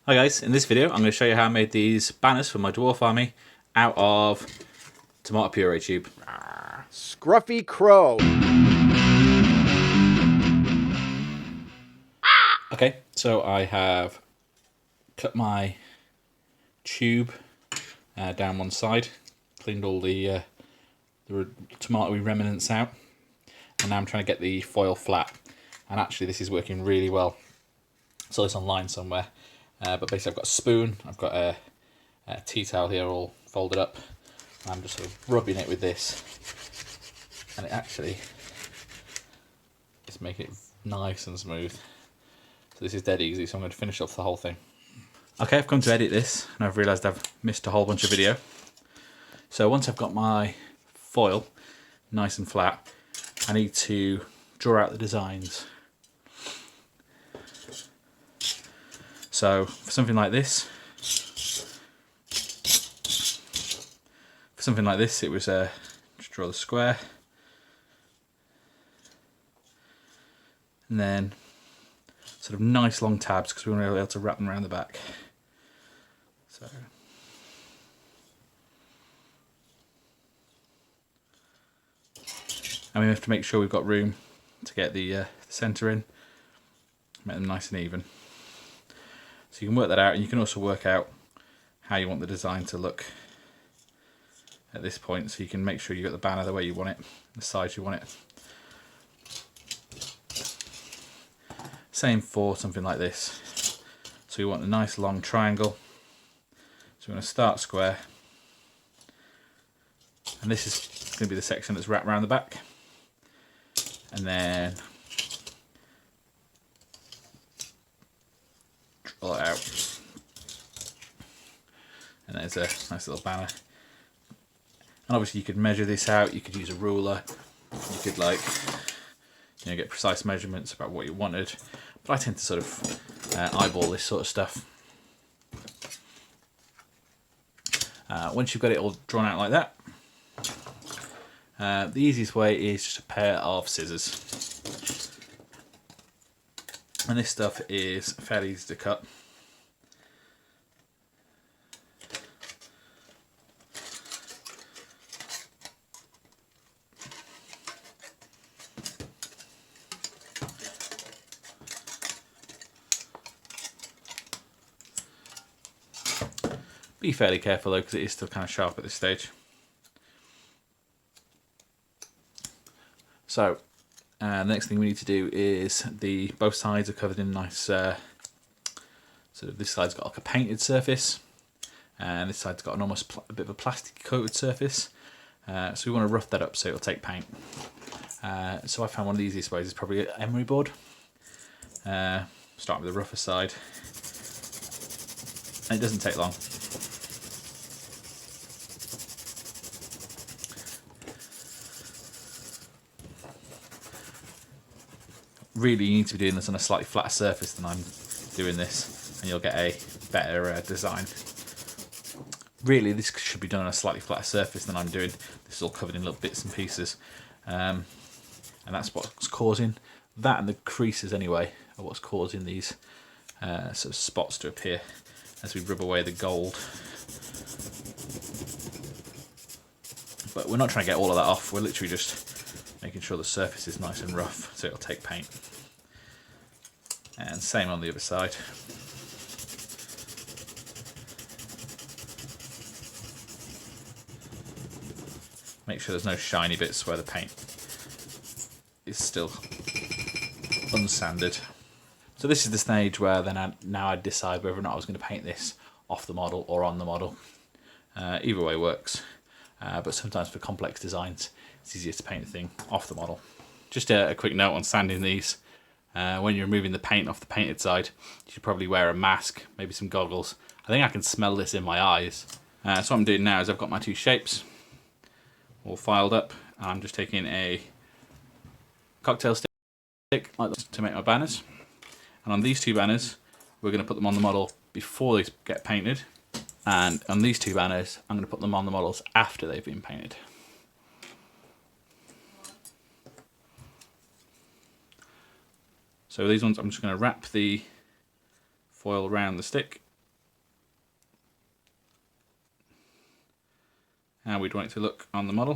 Hi guys, in this video I'm going to show you how I made these banners for my dwarf army out of tomato puree tube. Scruffy Crow. Okay, so I have cut my tube down one side, cleaned all the tomatoey remnants out, and now I'm trying to get the foil flat. And actually this is working really well. I saw this online somewhere, but basically I've got a spoon, I've got a tea towel here all folded up, and I'm just sort of rubbing it with this, and it actually is making it nice and smooth. So this is dead easy, so I'm going to finish off the whole thing. Okay, I've come to edit this, and I've realised I've missed a whole bunch of video. So once I've got my foil nice and flat, I need to draw out the designs. So for something like this, it was just draw the square, and then sort of nice long tabs because we want to be able to wrap them around the back. So and we have to make sure we've got room to get the centre in, make them nice and even. So you can work that out, and you can also work out how you want the design to look at this point, so you can make sure you get the banner the way you want it, the size you want it. Same for something like this. So you want a nice long triangle. So we're going to start square, and this is going to be the section that's wrapped around the back, and then draw it out, and there's a nice little banner. And obviously you could measure this out, you could use a ruler, you could get precise measurements about what you wanted, but I tend to sort of eyeball this sort of stuff. Once you've got it all drawn out like that, the easiest way is just a pair of scissors. And this stuff is fairly easy to cut. Be fairly careful though, because it is still kind of sharp at this stage. So the next thing we need to do is both sides are covered in nice, sort of this side's got like a painted surface, and this side's got an almost a bit of a plastic coated surface. So we want to rough that up so it'll take paint. So I found one of the easiest ways is probably an emery board. Start with the rougher side, and it doesn't take long. Really, you need to be doing this on a slightly flatter surface than I'm doing this, and you'll get a better design. Really, this should be done on a slightly flatter surface than I'm doing. This is all covered in little bits and pieces, and that's what's causing that, and the creases anyway are what's causing these sort of spots to appear as we rub away the gold. But we're not trying to get all of that off, we're literally just making sure the surface is nice and rough so it'll take paint. And same on the other side. Make sure there's no shiny bits where the paint is still unsanded. So this is the stage where then now I decide whether or not I was going to paint this off the model or on the model. Either way works, but sometimes for complex designs it's easier to paint the thing off the model. Just a quick note on sanding these. When you're removing the paint off the painted side, you should probably wear a mask, maybe some goggles. I think I can smell this in my eyes. So what I'm doing now is I've got my two shapes all filed up, and I'm just taking a cocktail stick like this to make my banners. And on these two banners, we're going to put them on the model before they get painted. And on these two banners, I'm going to put them on the models after they've been painted. So these ones, I'm just going to wrap the foil around the stick how we'd want it to look on the model.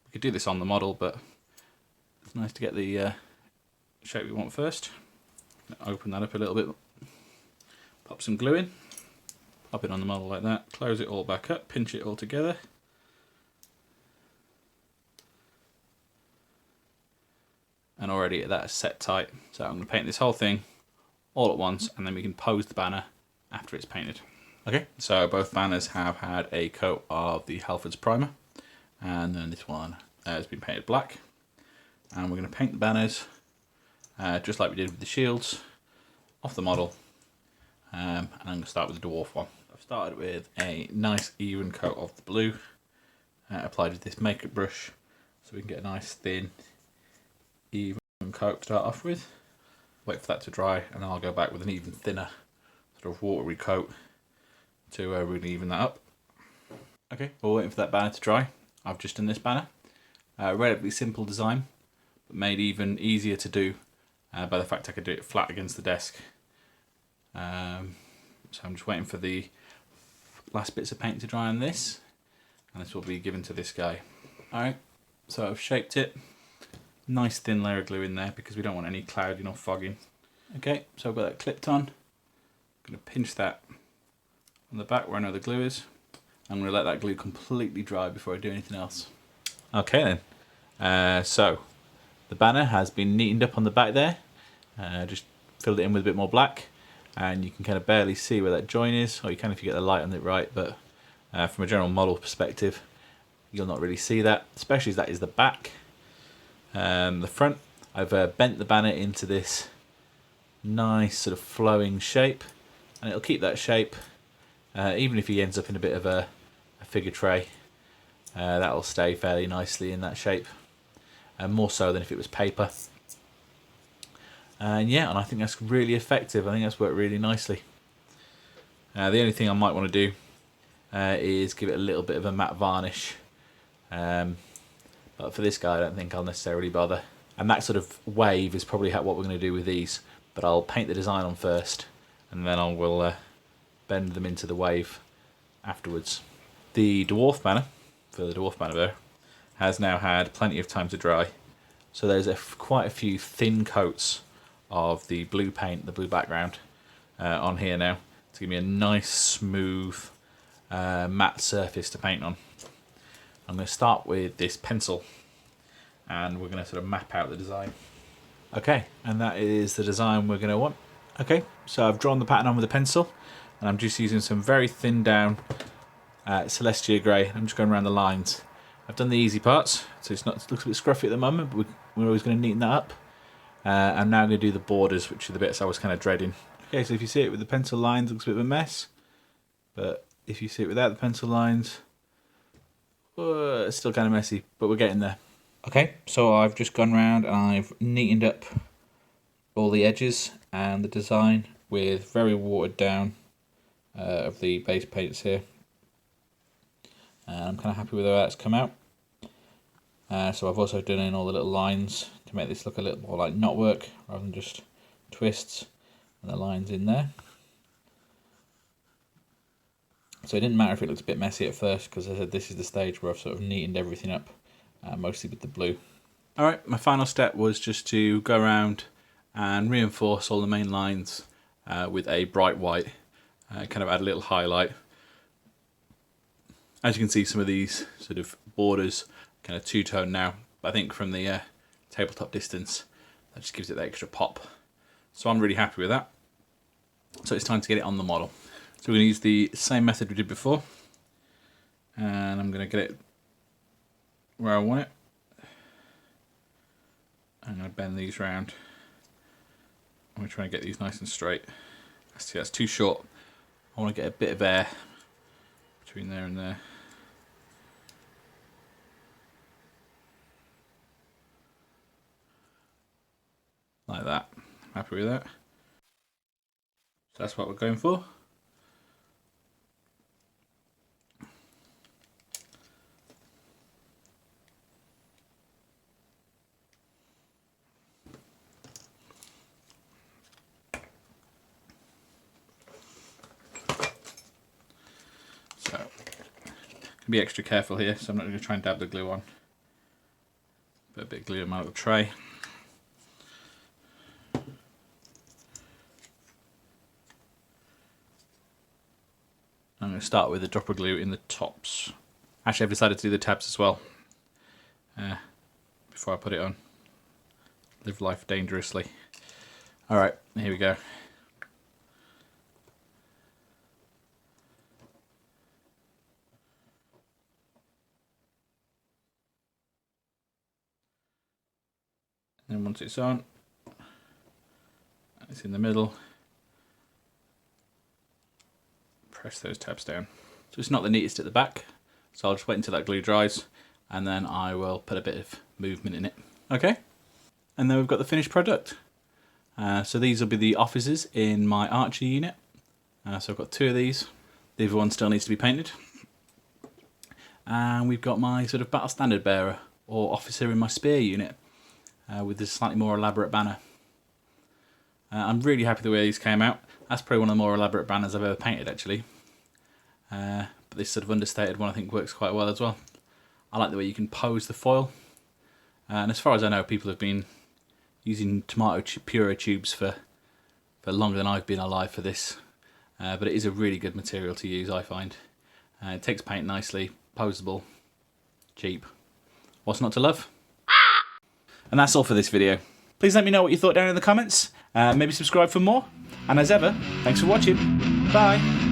We could do this on the model, but it's nice to get the shape we want first. Open that up a little bit, pop some glue in, pop it on the model like that, close it all back up, pinch it all together. And already that's set tight. So I'm going to paint this whole thing all at once, and then we can pose the banner after it's painted. Okay, so both banners have had a coat of the Halfords primer, and then this one has been painted black. And we're going to paint the banners just like we did with the shields off the model. And I'm going to start with the Dwarf one. I've started with a nice even coat of the blue, applied with this makeup brush so we can get a nice thin even coat to start off with. Wait for that to dry, and then I'll go back with an even thinner sort of watery coat to really even that up. Okay, we're waiting for that banner to dry. I've just done this banner. Relatively simple design, but made even easier to do by the fact I could do it flat against the desk. So I'm just waiting for the last bits of paint to dry on this, and this will be given to this guy. Alright, so I've shaped it. Nice thin layer of glue in there because we don't want any clouding or fogging. Okay, so I've got that clipped on. I'm going to pinch that on the back where I know the glue is. I'm going to let that glue completely dry before I do anything else. Okay then, so the banner has been neatened up on the back there. Just filled it in with a bit more black, and you can kind of barely see where that join is, or you can if you get the light on it right, but from a general model perspective you'll not really see that, especially as that is the back. The front, I've bent the banner into this nice sort of flowing shape, and it'll keep that shape even if he ends up in a bit of a figure tray. That'll stay fairly nicely in that shape, more so than if it was paper. And yeah, and I think that's really effective. I think that's worked really nicely. The only thing I might want to do is give it a little bit of a matte varnish, but for this guy I don't think I'll necessarily bother. And that sort of wave is probably what we're going to do with these, but I'll paint the design on first, and then I will bend them into the wave afterwards. The Dwarf banner, for the Dwarf banner there, has now had plenty of time to dry, so there's quite a few thin coats of the blue paint, the blue background, on here now to give me a nice smooth matte surface to paint on. I'm going to start with this pencil, and we're going to sort of map out the design. Okay, and that is the design we're going to want. Okay, so I've drawn the pattern on with a pencil, and I'm just using some very thin down Celestia grey. I'm just going around the lines. I've done the easy parts, so it looks a bit scruffy at the moment, but we're always going to neaten that up. I'm now going to do the borders, which are the bits I was kind of dreading. Okay, so if you see it with the pencil lines, it looks a bit of a mess, but if you see it without the pencil lines, it's still kind of messy, but we're getting there. Okay, so I've just gone round and I've neatened up all the edges and the design with very watered down of the base paints here. And I'm kind of happy with how that's come out. So I've also done in all the little lines to make this look a little more like knotwork rather than just twists, and the lines in there. So it didn't matter if it looked a bit messy at first, because I said this is the stage where I've sort of neatened everything up, mostly with the blue. Alright, my final step was just to go around and reinforce all the main lines with a bright white, kind of add a little highlight. As you can see, some of these sort of borders kind of two-tone now, but I think from the tabletop distance that just gives it that extra pop. So I'm really happy with that. So it's time to get it on the model. So we're going to use the same method we did before, and I'm going to get it where I want it. I'm going to bend these round. I'm going to try and get these nice and straight. See, that's too short. I want to get a bit of air between there and there. Like that. Happy with that. So that's what we're going for. Can be extra careful here, so I'm not going to try and dab the glue on. Put a bit of glue in my little tray. I'm going to start with a drop of glue in the tops. Actually, I've decided to do the tabs as well before I put it on. Live life dangerously. Alright, here we go. And once it's on, it's in the middle, press those tabs down. So it's not the neatest at the back, so I'll just wait until that glue dries and then I will put a bit of movement in it. Okay, and then we've got the finished product. So these will be the officers in my archer unit. So I've got 2 of these. The other one still needs to be painted. And we've got my sort of battle standard bearer or officer in my spear unit with this slightly more elaborate banner. I'm really happy the way these came out. That's probably one of the more elaborate banners I've ever painted actually. But this sort of understated one I think works quite well as well. I like the way you can pose the foil. And as far as I know, people have been using tomato puree tubes for longer than I've been alive for this. But it is a really good material to use, I find. It takes paint nicely, posable, cheap. What's not to love? And that's all for this video. Please let me know what you thought down in the comments. Maybe subscribe for more. And as ever, thanks for watching. Bye.